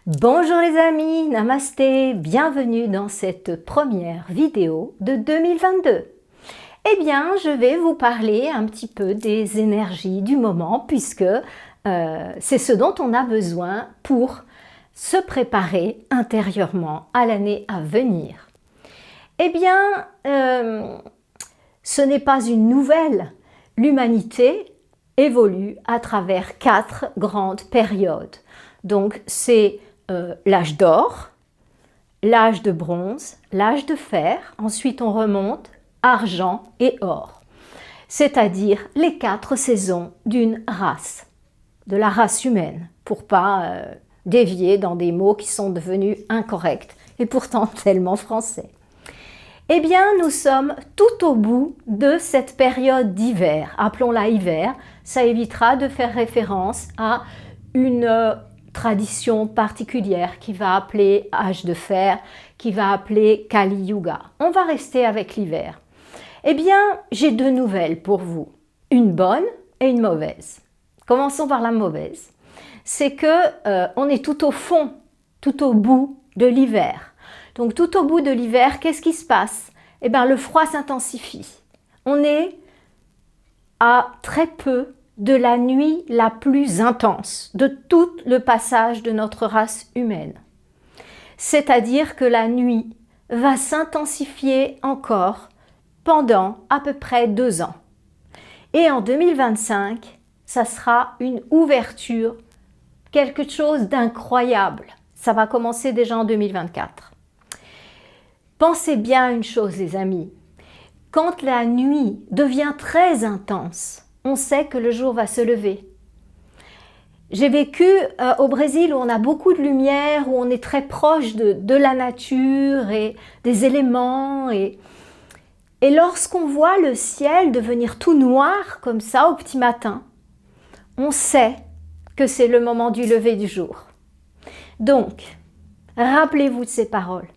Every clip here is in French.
Bonjour les amis, namasté, bienvenue dans cette première vidéo de 2022. Eh bien, je vais vous parler un petit peu des énergies du moment puisque c'est ce dont on a besoin pour se préparer intérieurement à l'année à venir. Eh bien, ce n'est pas une nouvelle. L'humanité évolue à travers 4 grandes périodes. Donc, c'est l'âge d'or, l'âge de bronze, l'âge de fer, ensuite on remonte argent et or, c'est-à-dire les 4 saisons d'une race, de la race humaine, pour pas dévier dans des mots qui sont devenus incorrects et pourtant tellement français. Eh bien, nous sommes tout au bout de cette période d'hiver, appelons-la hiver, ça évitera de faire référence à une tradition particulière qui va appeler âge de fer, qui va appeler Kali Yuga. On va rester avec l'hiver. Eh bien, j'ai 2 nouvelles pour vous, une bonne et une mauvaise. Commençons par la mauvaise. C'est que on est tout au fond, tout au bout de l'hiver. Donc tout au bout de l'hiver, qu'est-ce qui se passe? Eh bien, le froid s'intensifie. On est à très peu de la nuit la plus intense de tout le passage de notre race humaine. C'est-à-dire que la nuit va s'intensifier encore pendant à peu près 2 ans. Et en 2025, ça sera une ouverture, quelque chose d'incroyable. Ça va commencer déjà en 2024. Pensez bien à une chose, les amis. Quand la nuit devient très intense, on sait que le jour va se lever. J'ai vécu au Brésil où on a beaucoup de lumière, où on est très proche de la nature et des éléments. Et lorsqu'on voit le ciel devenir tout noir comme ça au petit matin, on sait que c'est le moment du lever du jour. Donc, rappelez-vous de ces paroles.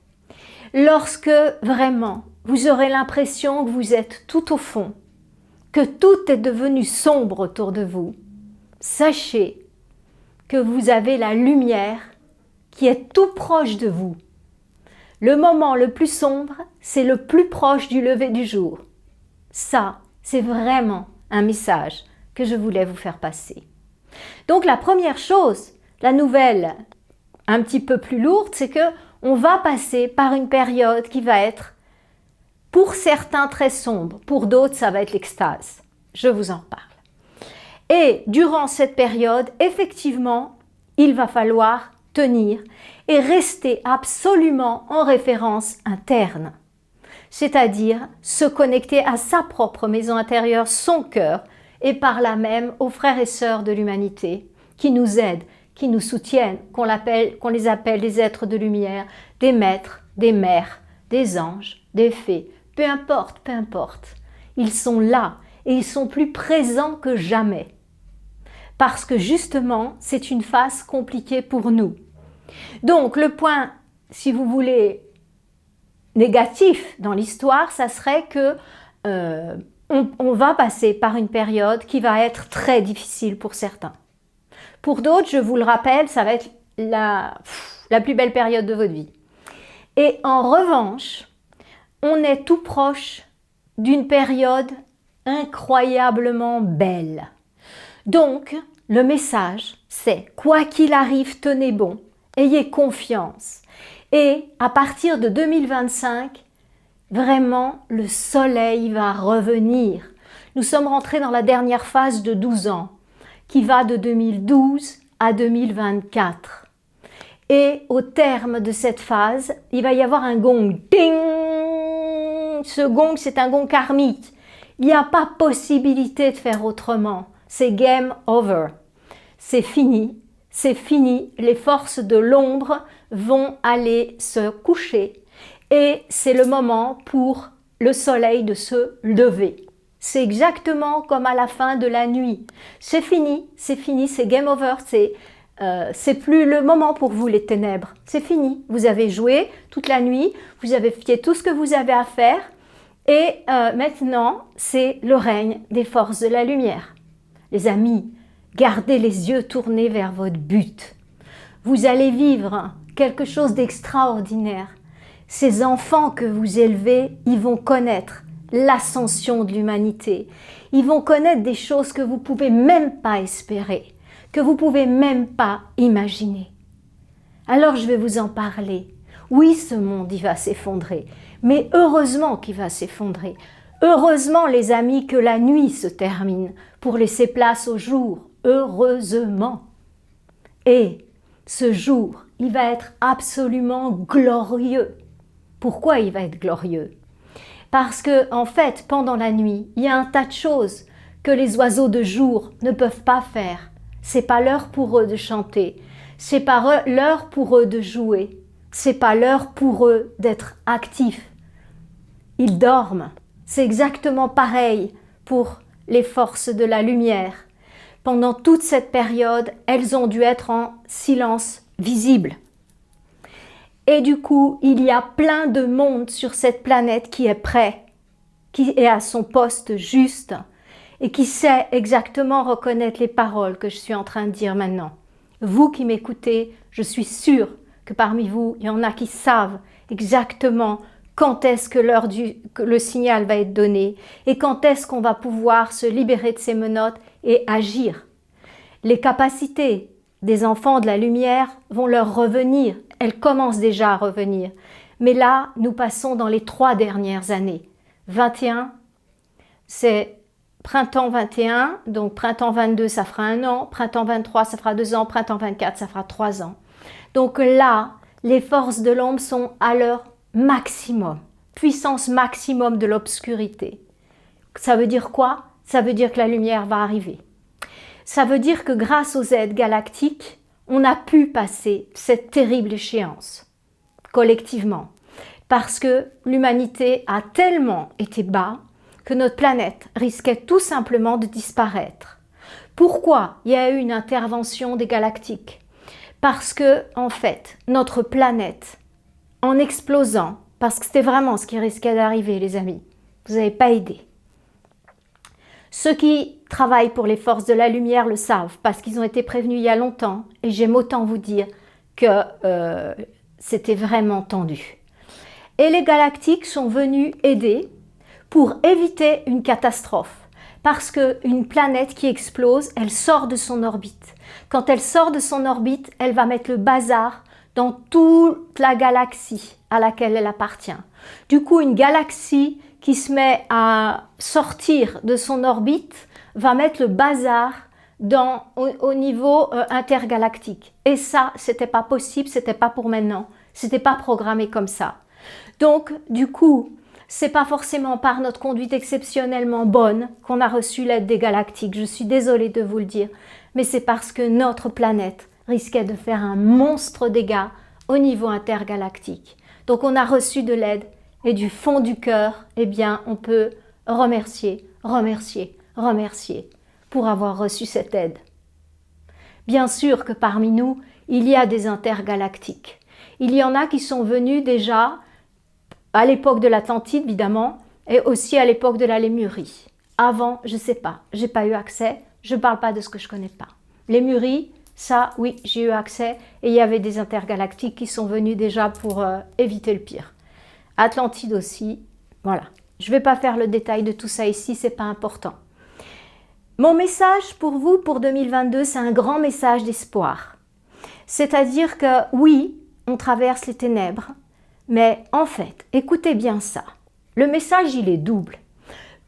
Lorsque vraiment vous aurez l'impression que vous êtes tout au fond, que tout est devenu sombre autour de vous, sachez que vous avez la lumière qui est tout proche de vous. Le moment le plus sombre, c'est le plus proche du lever du jour. Ça, c'est vraiment un message que je voulais vous faire passer. Donc la première chose, la nouvelle un petit peu plus lourde, c'est que on va passer par une période qui va être pour certains très sombre, pour d'autres ça va être l'extase. Je vous en parle. Et durant cette période, effectivement, il va falloir tenir et rester absolument en référence interne. C'est-à-dire se connecter à sa propre maison intérieure, son cœur, et par là même aux frères et sœurs de l'humanité qui nous aident, qui nous soutiennent, qu'on les appelle des êtres de lumière, des maîtres, des mères, des anges, des fées, peu importe, peu importe. Ils sont là et ils sont plus présents que jamais. Parce que justement, c'est une phase compliquée pour nous. Donc le point, si vous voulez, négatif dans l'histoire, ça serait que on va passer par une période qui va être très difficile pour certains. Pour d'autres, je vous le rappelle, ça va être la plus belle période de votre vie. Et en revanche, on est tout proche d'une période incroyablement belle. Donc, le message, c'est quoi qu'il arrive, tenez bon, ayez confiance. Et à partir de 2025, vraiment, le soleil va revenir. Nous sommes rentrés dans la dernière phase de 12 ans, qui va de 2012 à 2024. Et au terme de cette phase, il va y avoir un gong. Ding! Ce gong, c'est un gong karmique. Il n'y a pas possibilité de faire autrement. C'est game over. C'est fini. C'est fini. Les forces de l'ombre vont aller se coucher. Et c'est le moment pour le soleil de se lever. C'est exactement comme à la fin de la nuit. C'est fini, c'est game over, c'est plus le moment pour vous les ténèbres. C'est fini, vous avez joué toute la nuit, vous avez fait tout ce que vous avez à faire et maintenant c'est le règne des forces de la lumière. Les amis, gardez les yeux tournés vers votre but. Vous allez vivre quelque chose d'extraordinaire. Ces enfants que vous élevez, ils vont connaître l'ascension de l'humanité. Ils vont connaître des choses que vous ne pouvez même pas espérer, que vous ne pouvez même pas imaginer. Alors je vais vous en parler. Oui, ce monde, il va s'effondrer, mais heureusement qu'il va s'effondrer. Heureusement, les amis, que la nuit se termine pour laisser place au jour. Heureusement. Et ce jour, il va être absolument glorieux. Pourquoi il va être glorieux? Parce que, en fait, pendant la nuit, il y a un tas de choses que les oiseaux de jour ne peuvent pas faire. C'est pas l'heure pour eux de chanter. C'est pas l'heure pour eux de jouer. C'est pas l'heure pour eux d'être actifs. Ils dorment. C'est exactement pareil pour les forces de la lumière. Pendant toute cette période, elles ont dû être en silence visible. Et du coup, il y a plein de monde sur cette planète qui est prêt, qui est à son poste juste et qui sait exactement reconnaître les paroles que je suis en train de dire maintenant. Vous qui m'écoutez, je suis sûre que parmi vous, il y en a qui savent exactement quand est-ce que le signal va être donné et quand est-ce qu'on va pouvoir se libérer de ces menottes et agir. Les capacités des enfants de la lumière vont leur revenir. Elles commencent déjà à revenir. Mais là, nous passons dans les 3 dernières années. 21, c'est printemps 21, donc printemps 22, ça fera 1 an, printemps 23, ça fera 2 ans, printemps 24, ça fera 3 ans. Donc là, les forces de l'ombre sont à leur maximum, puissance maximum de l'obscurité. Ça veut dire quoi? Ça veut dire que la lumière va arriver. Ça veut dire que grâce aux aides galactiques, on a pu passer cette terrible échéance, collectivement, parce que l'humanité a tellement été bas que notre planète risquait tout simplement de disparaître. Pourquoi il y a eu une intervention des galactiques? Parce que, en fait, notre planète, en explosant, parce que c'était vraiment ce qui risquait d'arriver, les amis, vous n'avez pas idée. Ceux qui travaillent pour les forces de la lumière le savent, parce qu'ils ont été prévenus il y a longtemps, et j'aime autant vous dire que c'était vraiment tendu. Et les galactiques sont venus aider pour éviter une catastrophe. Parce qu'une planète qui explose, elle sort de son orbite. Quand elle sort de son orbite, elle va mettre le bazar dans toute la galaxie à laquelle elle appartient. Du coup, une galaxie qui se met à sortir de son orbite va mettre le bazar au niveau intergalactique. Et ça, c'était pas possible, c'était pas pour maintenant, c'était pas programmé comme ça. Donc, du coup, c'est pas forcément par notre conduite exceptionnellement bonne qu'on a reçu l'aide des galactiques. Je suis désolée de vous le dire, mais c'est parce que notre planète risquait de faire un monstre dégât au niveau intergalactique. Donc, on a reçu de l'aide et du fond du cœur, eh bien, on peut remercier pour avoir reçu cette aide. Bien sûr que parmi nous, il y a des intergalactiques. Il y en a qui sont venus déjà à l'époque de l'Atlantide, évidemment, et aussi à l'époque de la Lémurie. Avant, je ne sais pas, j'ai pas eu accès, je ne parle pas de ce que je ne connais pas. Lémurie, ça, oui, j'ai eu accès, et il y avait des intergalactiques qui sont venus déjà pour éviter le pire. Atlantide aussi, voilà. Je ne vais pas faire le détail de tout ça ici, ce n'est pas important. Mon message pour vous, pour 2022, c'est un grand message d'espoir. C'est-à-dire que, oui, on traverse les ténèbres, mais en fait, écoutez bien ça. Le message, il est double.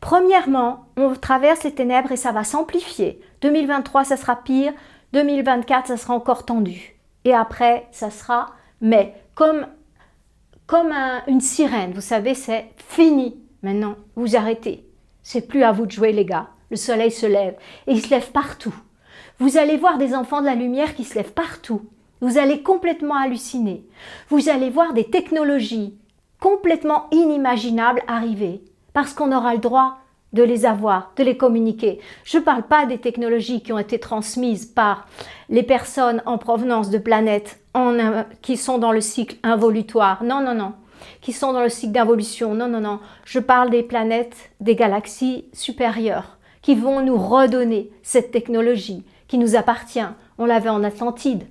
Premièrement, on traverse les ténèbres et ça va s'amplifier. 2023, ça sera pire. 2024, ça sera encore tendu. Et après, ça sera, mais comme une sirène, vous savez, c'est fini. Maintenant, vous arrêtez. C'est plus à vous de jouer, les gars. Le soleil se lève et il se lève partout. Vous allez voir des enfants de la lumière qui se lèvent partout. Vous allez complètement halluciner. Vous allez voir des technologies complètement inimaginables arriver parce qu'on aura le droit de les avoir, de les communiquer. Je ne parle pas des technologies qui ont été transmises par les personnes en provenance de planètes qui sont dans le cycle involutoire. Non, non, non. Qui sont dans le cycle d'involution. Non, non, non. Je parle des planètes, des galaxies supérieures qui vont nous redonner cette technologie qui nous appartient. On l'avait en Atlantide.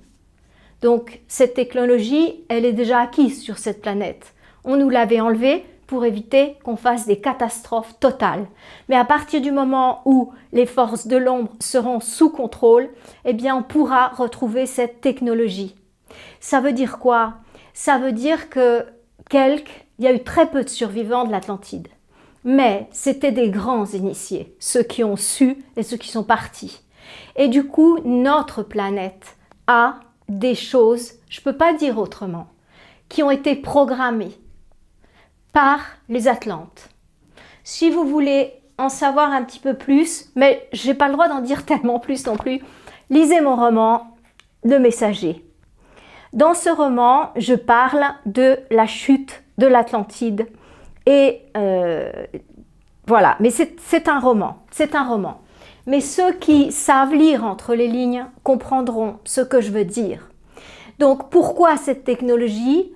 Donc cette technologie, elle est déjà acquise sur cette planète. On nous l'avait enlevée pour éviter qu'on fasse des catastrophes totales. Mais à partir du moment où les forces de l'ombre seront sous contrôle, eh bien on pourra retrouver cette technologie. Ça veut dire quoi? Ça veut dire que il y a eu très peu de survivants de l'Atlantide. Mais c'était des grands initiés, ceux qui ont su et ceux qui sont partis. Et du coup, notre planète a des choses, je ne peux pas dire autrement, qui ont été programmées par les Atlantes. Si vous voulez en savoir un petit peu plus, mais je n'ai pas le droit d'en dire tellement plus non plus, lisez mon roman « Le Messager ». Dans ce roman, je parle de la chute de l'Atlantide. Et voilà, mais c'est un roman, c'est un roman. Mais ceux qui savent lire entre les lignes comprendront ce que je veux dire. Donc pourquoi cette technologie?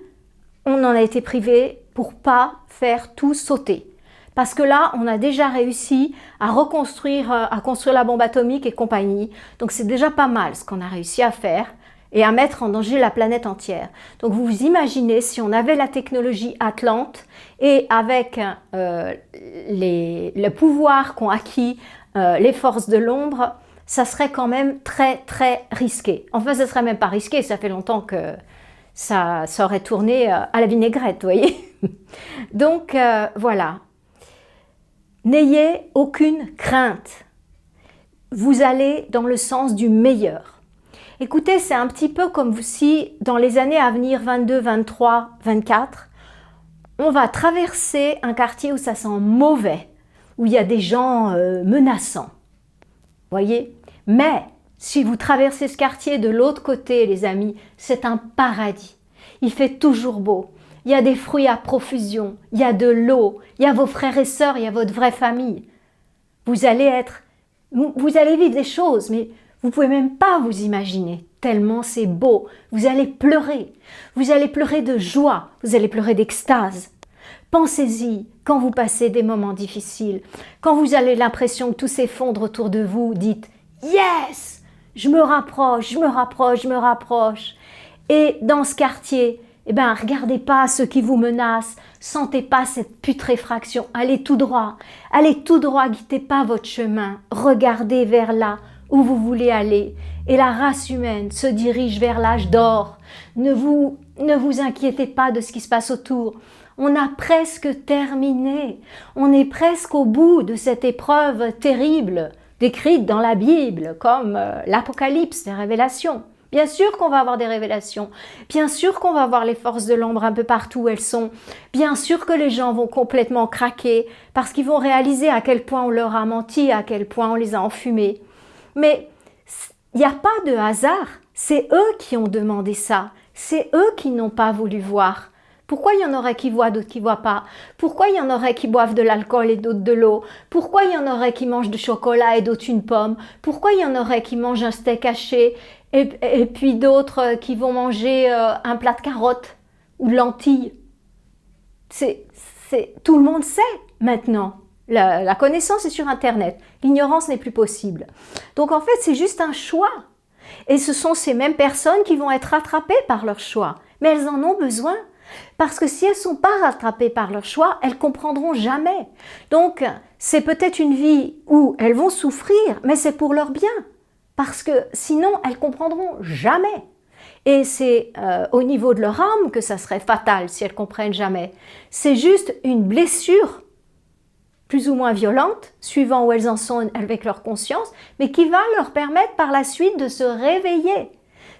On en a été privé pour pas faire tout sauter. Parce que là, on a déjà réussi à construire la bombe atomique et compagnie. Donc c'est déjà pas mal ce qu'on a réussi à faire et à mettre en danger la planète entière. Donc vous vous imaginez si on avait la technologie Atlante et avec le pouvoir qu'ont acquis les forces de l'ombre, ça serait quand même très très risqué. Enfin, ça serait même pas risqué, ça fait longtemps que ça aurait tourné à la vinaigrette, vous voyez. Donc voilà. N'ayez aucune crainte. Vous allez dans le sens du meilleur. Écoutez, c'est un petit peu comme si dans les années à venir, 22, 23, 24, on va traverser un quartier où ça sent mauvais, où il y a des gens menaçants. Voyez? Mais si vous traversez ce quartier de l'autre côté, les amis, c'est un paradis. Il fait toujours beau. Il y a des fruits à profusion, il y a de l'eau, il y a vos frères et sœurs, il y a votre vraie famille. Vous allez vivre des choses, mais vous ne pouvez même pas vous imaginer, tellement c'est beau. Vous allez pleurer de joie, vous allez pleurer d'extase. Pensez-y quand vous passez des moments difficiles, quand vous avez l'impression que tout s'effondre autour de vous, dites « Yes ! Je me rapproche, je me rapproche, je me rapproche !» Et dans ce quartier, eh ben, regardez pas ceux qui vous menacent, sentez pas cette putréfaction, allez tout droit, guidez pas votre chemin, regardez vers là où vous voulez aller. Et la race humaine se dirige vers l'âge d'or. Ne vous inquiétez pas de ce qui se passe autour. On a presque terminé. On est presque au bout de cette épreuve terrible, décrite dans la Bible, comme l'Apocalypse, les révélations. Bien sûr qu'on va avoir des révélations. Bien sûr qu'on va voir les forces de l'ombre un peu partout où elles sont. Bien sûr que les gens vont complètement craquer parce qu'ils vont réaliser à quel point on leur a menti, à quel point on les a enfumés. Mais il n'y a pas de hasard. C'est eux qui ont demandé ça. C'est eux qui n'ont pas voulu voir. Pourquoi il y en aurait qui voient, d'autres qui ne voient pas? Pourquoi il y en aurait qui boivent de l'alcool et d'autres de l'eau? Pourquoi il y en aurait qui mangent du chocolat et d'autres une pomme? Pourquoi il y en aurait qui mangent un steak haché et puis d'autres qui vont manger un plat de carottes ou de lentilles? Tout le monde sait maintenant. La connaissance est sur Internet. L'ignorance n'est plus possible. Donc en fait, c'est juste un choix. Et ce sont ces mêmes personnes qui vont être rattrapées par leur choix. Mais elles en ont besoin. Parce que si elles ne sont pas rattrapées par leur choix, elles ne comprendront jamais. Donc, c'est peut-être une vie où elles vont souffrir, mais c'est pour leur bien. Parce que sinon, elles ne comprendront jamais. Et c'est au niveau de leur âme que ça serait fatal si elles ne comprennent jamais. C'est juste une blessure, plus ou moins violente, suivant où elles en sont avec leur conscience, mais qui va leur permettre par la suite de se réveiller.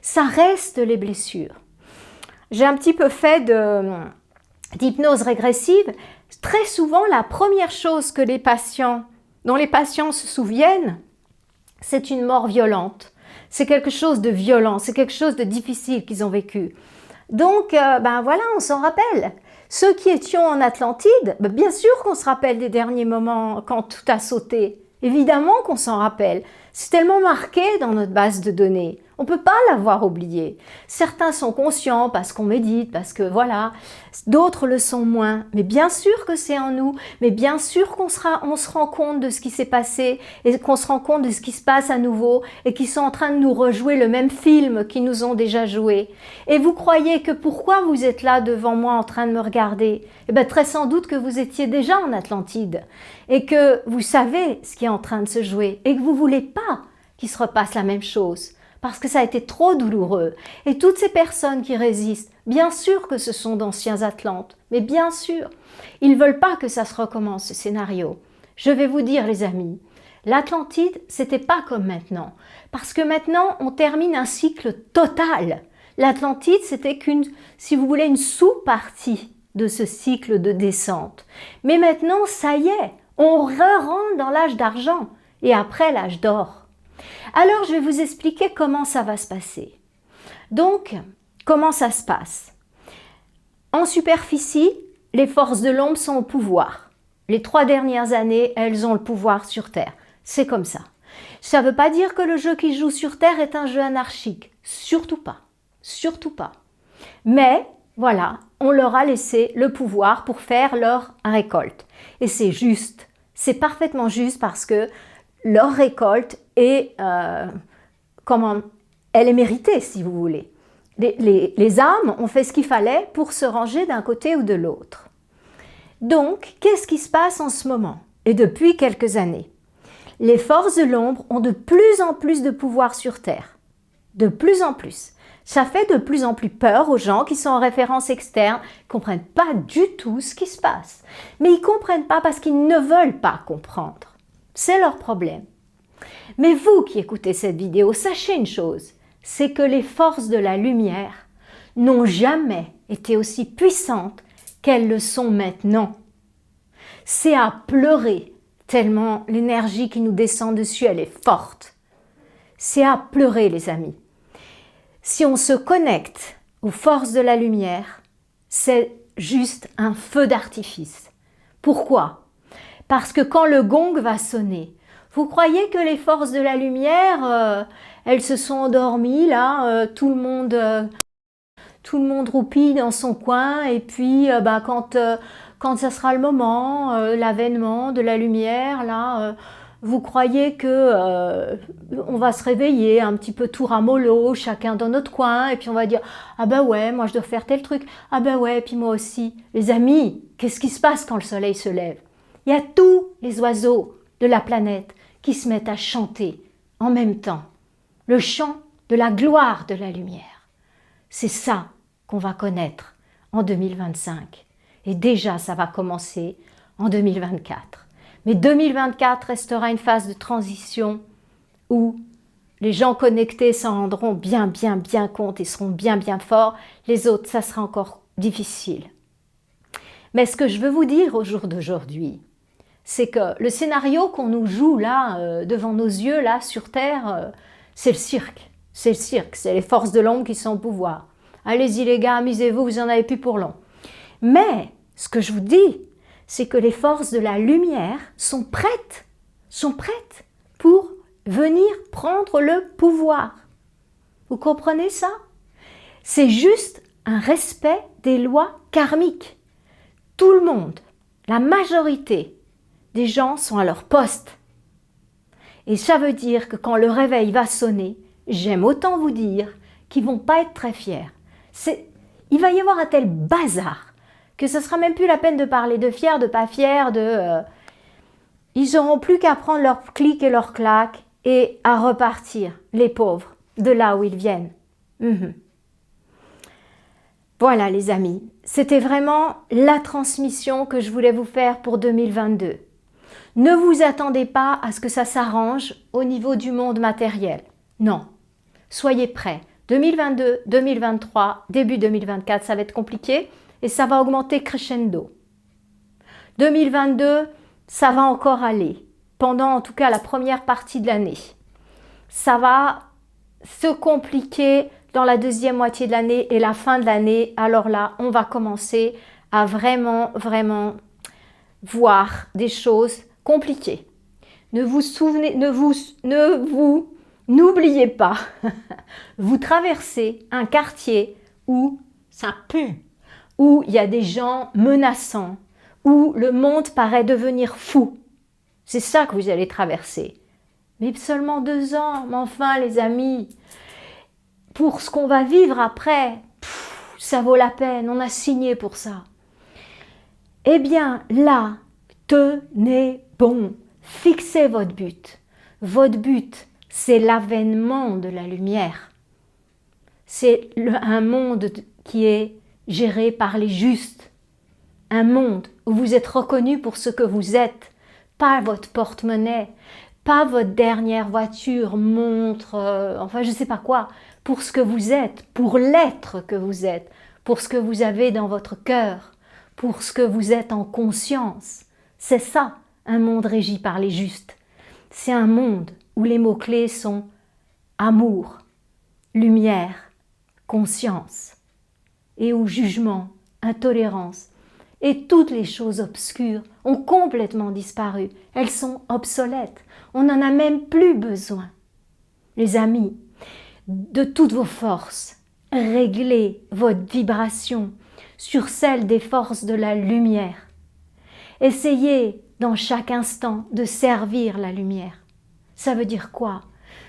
Ça reste les blessures. J'ai un petit peu fait d'hypnose régressive. Très souvent, la première chose que dont les patients se souviennent, c'est une mort violente. C'est quelque chose de violent, c'est quelque chose de difficile qu'ils ont vécu. Donc, voilà, on s'en rappelle. Ceux qui étions en Atlantide, bien sûr qu'on se rappelle des derniers moments quand tout a sauté. Évidemment qu'on s'en rappelle. C'est tellement marqué dans notre base de données. On ne peut pas l'avoir oublié. Certains sont conscients parce qu'on médite, parce que voilà, d'autres le sont moins. Mais bien sûr que c'est en nous, mais bien sûr qu'on se rend compte de ce qui s'est passé et qu'on se rend compte de ce qui se passe à nouveau et qu'ils sont en train de nous rejouer le même film qu'ils nous ont déjà joué. Et vous croyez que pourquoi vous êtes là devant moi en train de me regarder? Eh bien, très sans doute que vous étiez déjà en Atlantide et que vous savez ce qui est en train de se jouer et que vous ne voulez pas qu'il se repasse la même chose. Parce que ça a été trop douloureux. Et toutes ces personnes qui résistent, bien sûr que ce sont d'anciens Atlantes, mais bien sûr, ils ne veulent pas que ça se recommence, ce scénario. Je vais vous dire, les amis, l'Atlantide, c'était pas comme maintenant. Parce que maintenant, on termine un cycle total. L'Atlantide, c'était si vous voulez, une sous-partie de ce cycle de descente. Mais maintenant, ça y est, on rentre dans l'âge d'argent et après l'âge d'or. Alors, je vais vous expliquer comment ça va se passer. Donc, comment ça se passe? En superficie, les forces de l'ombre sont au pouvoir. Les 3 dernières années, elles ont le pouvoir sur Terre. C'est comme ça. Ça ne veut pas dire que le jeu qu'ils jouent sur Terre est un jeu anarchique. Surtout pas. Surtout pas. Mais, voilà, on leur a laissé le pouvoir pour faire leur récolte. Et c'est juste. C'est parfaitement juste parce que leur récolte est, elle est méritée, si vous voulez. Les âmes ont fait ce qu'il fallait pour se ranger d'un côté ou de l'autre. Donc, qu'est-ce qui se passe en ce moment? Et depuis quelques années, les forces de l'ombre ont de plus en plus de pouvoir sur Terre. De plus en plus. Ça fait de plus en plus peur aux gens qui sont en référence externe, qui ne comprennent pas du tout ce qui se passe. Mais ils ne comprennent pas parce qu'ils ne veulent pas comprendre. C'est leur problème. Mais vous qui écoutez cette vidéo, sachez une chose, c'est que les forces de la lumière n'ont jamais été aussi puissantes qu'elles le sont maintenant. C'est à pleurer, tellement l'énergie qui nous descend dessus, elle est forte. C'est à pleurer, les amis. Si on se connecte aux forces de la lumière, c'est juste un feu d'artifice. Pourquoi? Parce que quand le gong va sonner, vous croyez que les forces de la lumière, elles se sont endormies là, tout le monde roupille dans son coin et puis quand ça sera le moment, l'avènement de la lumière, là, vous croyez que on va se réveiller un petit peu tout ramollo, chacun dans notre coin, et puis on va dire « Ah ben ouais, moi je dois faire tel truc, ah ben ouais, et puis moi aussi. » Les amis, qu'est-ce qui se passe quand le soleil se lève? Il y a tous les oiseaux de la planète qui se mettent à chanter en même temps. Le chant de la gloire de la lumière. C'est ça qu'on va connaître en 2025. Et déjà, ça va commencer en 2024. Mais 2024 restera une phase de transition où les gens connectés s'en rendront bien compte et seront bien forts. Les autres, ça sera encore difficile. Mais ce que je veux vous dire au jour d'aujourd'hui, c'est que le scénario qu'on nous joue là, devant nos yeux, là, sur Terre, c'est le cirque. C'est le cirque, c'est les forces de l'ombre qui sont au pouvoir. Allez-y les gars, amusez-vous, vous en avez plus pour long. Mais, ce que je vous dis, c'est que les forces de la lumière sont prêtes pour venir prendre le pouvoir. Vous comprenez ça? C'est juste un respect des lois karmiques. Tout le monde, la majorité des gens sont à leur poste. Et ça veut dire que quand le réveil va sonner, j'aime autant vous dire qu'ils ne vont pas être très fiers. Il va y avoir un tel bazar que ce ne sera même plus la peine de parler de fiers, de pas fiers, ils n'auront plus qu'à prendre leur clic et leur claque et à repartir, les pauvres, de là où ils viennent. Voilà les amis, c'était vraiment la transmission que je voulais vous faire pour 2022. Ne vous attendez pas à ce que ça s'arrange au niveau du monde matériel. Non, soyez prêts. 2022, 2023, début 2024, ça va être compliqué et ça va augmenter crescendo. 2022, ça va encore aller, pendant en tout cas la première partie de l'année. Ça va se compliquer dans la deuxième moitié de l'année et la fin de l'année. Alors là, on va commencer à vraiment voir des choses compliquées. Ne vous N'oubliez pas, vous traversez un quartier où ça pue, où il y a des gens menaçants, où le monde paraît devenir fou. C'est ça que vous allez traverser. Mais seulement 2 ans, mais enfin les amis, pour ce qu'on va vivre après, ça vaut la peine, on a signé pour ça. Eh bien là, tenez bon, fixez votre but. Votre but, c'est l'avènement de la lumière. C'est un monde qui est géré par les justes. Un monde où vous êtes reconnu pour ce que vous êtes, pas votre porte-monnaie, pas votre dernière voiture, montre, enfin je ne sais pas quoi, pour ce que vous êtes, pour l'être que vous êtes, pour ce que vous avez dans votre cœur, pour ce que vous êtes en conscience. C'est ça, un monde régi par les justes. C'est un monde où les mots-clés sont amour, lumière, conscience, et où jugement, intolérance et toutes les choses obscures ont complètement disparu. Elles sont obsolètes. On n'en a même plus besoin. Les amis, de toutes vos forces, réglez votre vibration sur celle des forces de la lumière. Essayez dans chaque instant de servir la lumière. Ça veut dire quoi?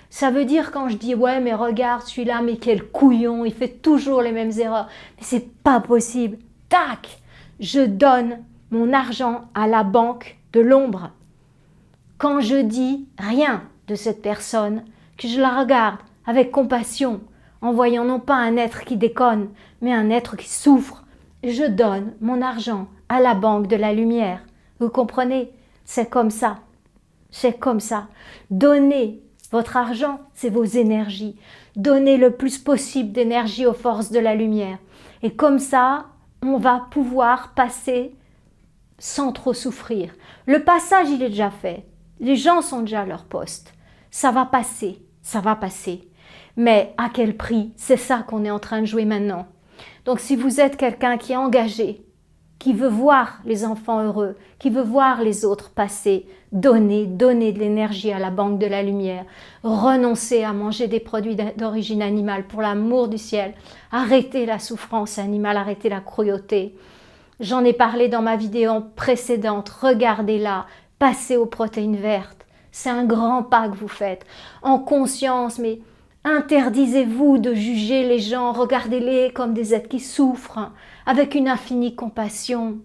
Ça veut dire quand je dis « ouais mais regarde celui-là, mais quel couillon, il fait toujours les mêmes erreurs ». Mais c'est pas possible. Tac! Je donne mon argent à la banque de l'ombre. Quand je dis rien de cette personne, que je la regarde avec compassion, en voyant non pas un être qui déconne, mais un être qui souffre, je donne mon argent à la banque de la lumière. Vous comprenez? C'est comme ça. C'est comme ça. Donnez votre argent, c'est vos énergies. Donnez le plus possible d'énergie aux forces de la lumière. Et comme ça, on va pouvoir passer sans trop souffrir. Le passage, il est déjà fait. Les gens sont déjà à leur poste. Ça va passer, ça va passer. Mais à quel prix? C'est ça qu'on est en train de jouer maintenant. Donc si vous êtes quelqu'un qui est engagé, qui veut voir les enfants heureux, qui veut voir les autres passer, donnez de l'énergie à la banque de la lumière, renoncez à manger des produits d'origine animale pour l'amour du ciel, arrêtez la souffrance animale, arrêtez la cruauté. J'en ai parlé dans ma vidéo précédente, regardez-la, passez aux protéines vertes, c'est un grand pas que vous faites, en conscience, mais interdisez-vous de juger les gens, regardez-les comme des êtres qui souffrent, avec une infinie compassion.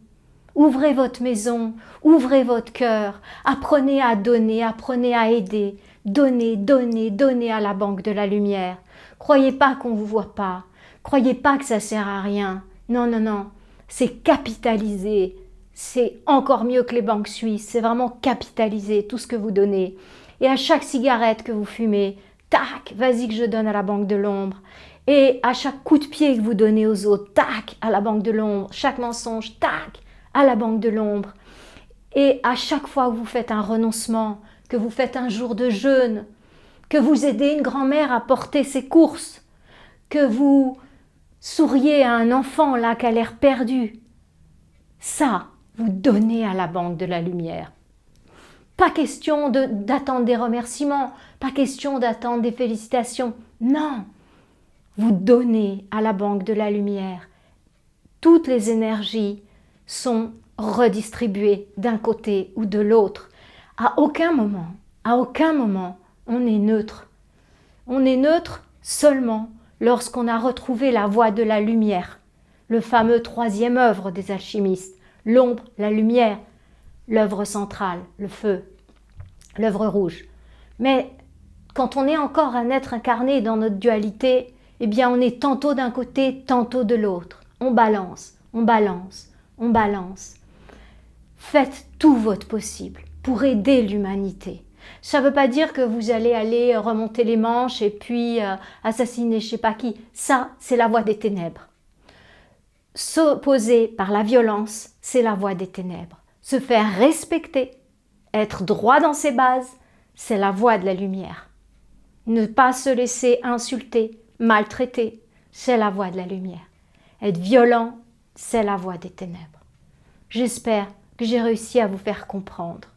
Ouvrez votre maison, ouvrez votre cœur, apprenez à donner, apprenez à aider, donnez, donnez, donnez à la banque de la lumière. Croyez pas qu'on vous voit pas, croyez pas que ça sert à rien. Non, non, non, c'est capitaliser, c'est encore mieux que les banques suisses, c'est vraiment capitaliser tout ce que vous donnez. Et à chaque cigarette que vous fumez, tac, vas-y que je donne à la banque de l'ombre. Et à chaque coup de pied que vous donnez aux autres, tac, à la banque de l'ombre. Chaque mensonge, tac, à la banque de l'ombre. Et à chaque fois que vous faites un renoncement, que vous faites un jour de jeûne, que vous aidez une grand-mère à porter ses courses, que vous souriez à un enfant là qui a l'air perdu, ça, vous donnez à la banque de la lumière. Pas question d'attendre des remerciements, pas question d'attendre des félicitations. Non, vous donnez à la banque de la lumière. Toutes les énergies sont redistribuées d'un côté ou de l'autre. À aucun moment, on est neutre. On est neutre seulement lorsqu'on a retrouvé la voie de la lumière, le fameux 3e œuvre des alchimistes, l'ombre, la lumière, l'œuvre centrale, le feu, l'œuvre rouge. Mais quand on est encore un être incarné dans notre dualité, eh bien on est tantôt d'un côté, tantôt de l'autre. On balance, on balance, on balance. Faites tout votre possible pour aider l'humanité. Ça ne veut pas dire que vous allez aller remonter les manches et puis assassiner je ne sais pas qui. Ça, c'est la voie des ténèbres. S'opposer par la violence, c'est la voie des ténèbres. Se faire respecter, être droit dans ses bases, c'est la voie de la lumière. Ne pas se laisser insulter, maltraiter, c'est la voie de la lumière. Être violent, c'est la voie des ténèbres. J'espère que j'ai réussi à vous faire comprendre.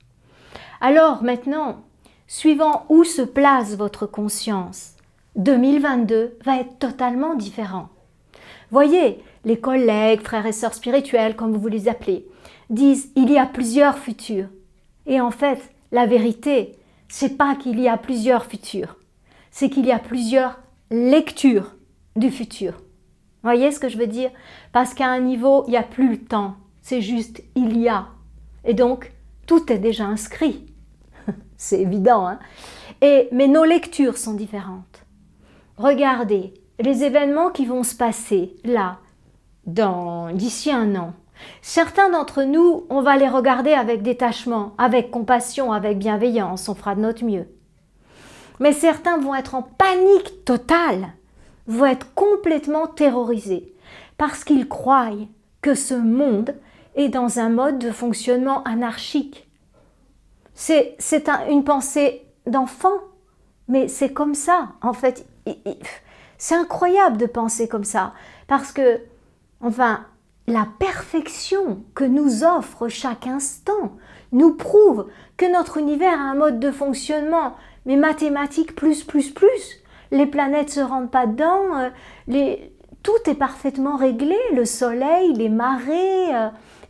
Alors maintenant, suivant où se place votre conscience, 2022 va être totalement différent. Voyez, les collègues, frères et sœurs spirituels, comme vous les appelez, disent il y a plusieurs futurs. Et en fait, la vérité, c'est pas qu'il y a plusieurs futurs, c'est qu'il y a plusieurs lectures du futur. Voyez ce que je veux dire? Parce qu'à un niveau, il n'y a plus le temps, c'est juste il y a. Et donc, tout est déjà inscrit. C'est évident, hein? Mais nos lectures sont différentes. Regardez, les événements qui vont se passer là, d'ici un an. Certains d'entre nous, on va les regarder avec détachement, avec compassion, avec bienveillance, on fera de notre mieux. Mais certains vont être en panique totale, vont être complètement terrorisés, parce qu'ils croient que ce monde est dans un mode de fonctionnement anarchique. C'est une pensée d'enfant, mais c'est comme ça, en fait. C'est incroyable de penser comme ça, parce que, enfin, la perfection que nous offre chaque instant nous prouve que notre univers a un mode de fonctionnement, mais mathématique plus. Les planètes ne se rendent pas dedans, tout est parfaitement réglé, le soleil, les marées,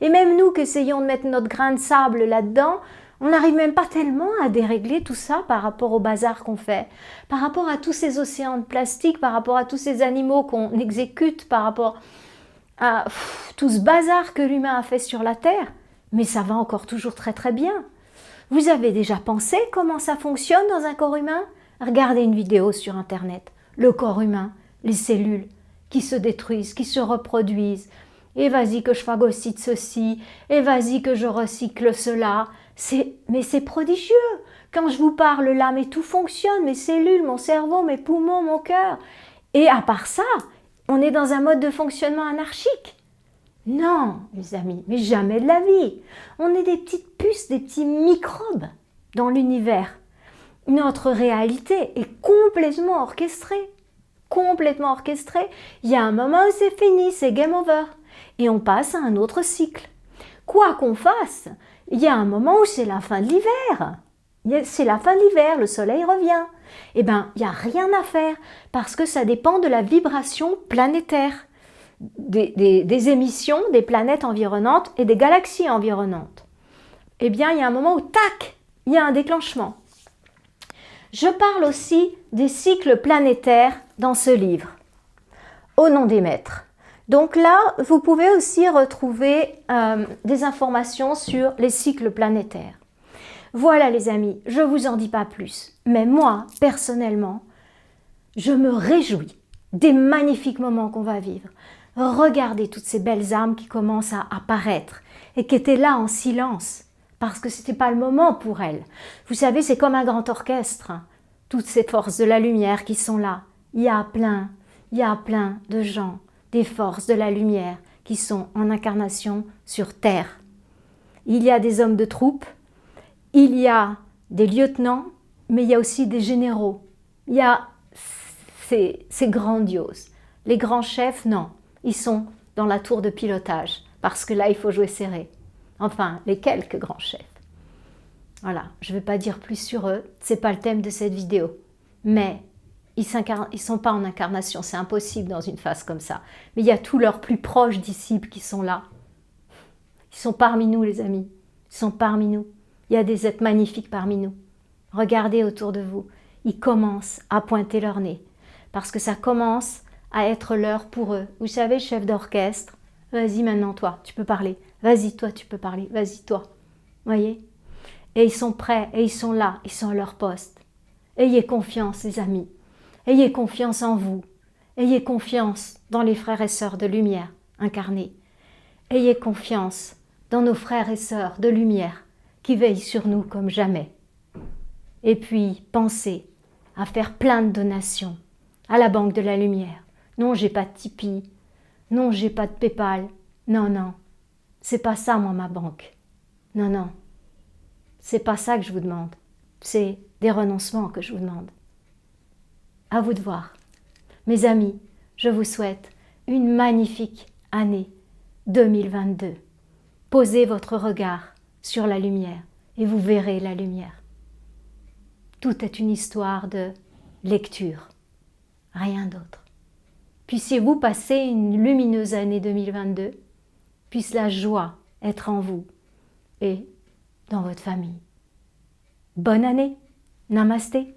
et même nous qui essayons de mettre notre grain de sable là-dedans, on n'arrive même pas tellement à dérégler tout ça par rapport au bazar qu'on fait, par rapport à tous ces océans de plastique, par rapport à tous ces animaux qu'on exécute, par rapport à tout ce bazar que l'humain a fait sur la Terre. Mais ça va encore toujours très bien. Vous avez déjà pensé comment ça fonctionne dans un corps humain? Regardez une vidéo sur Internet. Le corps humain, les cellules qui se détruisent, qui se reproduisent. Et vas-y que je phagocyte ceci, et vas-y que je recycle cela. Mais c'est prodigieux. Quand je vous parle là, mais tout fonctionne, mes cellules, mon cerveau, mes poumons, mon cœur. Et à part ça, on est dans un mode de fonctionnement anarchique. Non, les amis, mais jamais de la vie. On est des petites puces, des petits microbes dans l'univers. Notre réalité est complètement orchestrée. Complètement orchestrée. Il y a un moment où c'est fini, c'est game over. Et on passe à un autre cycle. Quoi qu'on fasse, il y a un moment où c'est la fin de l'hiver. C'est la fin de l'hiver, le soleil revient. Eh bien, il n'y a rien à faire parce que ça dépend de la vibration planétaire, des émissions des planètes environnantes et des galaxies environnantes. Eh bien, il y a un moment où, tac, il y a un déclenchement. Je parle aussi des cycles planétaires dans ce livre, Au nom des maîtres. Donc là, vous pouvez aussi retrouver des informations sur les cycles planétaires. Voilà les amis, je ne vous en dis pas plus. Mais moi, personnellement, je me réjouis des magnifiques moments qu'on va vivre. Regardez toutes ces belles âmes qui commencent à apparaître et qui étaient là en silence parce que ce n'était pas le moment pour elles. Vous savez, c'est comme un grand orchestre. Toutes ces forces de la lumière qui sont là. Il y a plein de gens, des forces de la lumière qui sont en incarnation sur Terre. Il y a des hommes de troupe, il y a des lieutenants, mais il y a aussi des généraux. C'est grandiose. Les grands chefs, non, ils sont dans la tour de pilotage, parce que là, il faut jouer serré. Enfin, les quelques grands chefs. Voilà, je ne vais pas dire plus sur eux, ce n'est pas le thème de cette vidéo. Mais ils ne sont pas en incarnation, c'est impossible dans une phase comme ça. Mais il y a tous leurs plus proches disciples qui sont là. Ils sont parmi nous, les amis. Ils sont parmi nous. Il y a des êtres magnifiques parmi nous. Regardez autour de vous. Ils commencent à pointer leur nez. Parce que ça commence à être l'heure pour eux. Vous savez, chef d'orchestre, vas-y maintenant toi, tu peux parler. Vas-y toi, tu peux parler. Vas-y toi. Voyez? Et ils sont prêts, et ils sont là, ils sont à leur poste. Ayez confiance, les amis. Ayez confiance en vous. Ayez confiance dans les frères et sœurs de lumière incarnés. Ayez confiance dans nos frères et sœurs de lumière qui veillent sur nous comme jamais. Et puis, pensez à faire plein de donations à la Banque de la Lumière. Non, j'ai pas de Tipeee. Non, j'ai pas de Paypal. Non, c'est pas ça, moi, ma banque. Non, c'est pas ça que je vous demande. C'est des renoncements que je vous demande. À vous de voir. Mes amis, je vous souhaite une magnifique année 2022. Posez votre regard sur la lumière et vous verrez la lumière. Tout est une histoire de lecture, rien d'autre. Puissiez-vous passer une lumineuse année 2022, puisse la joie être en vous et dans votre famille. Bonne année, namasté.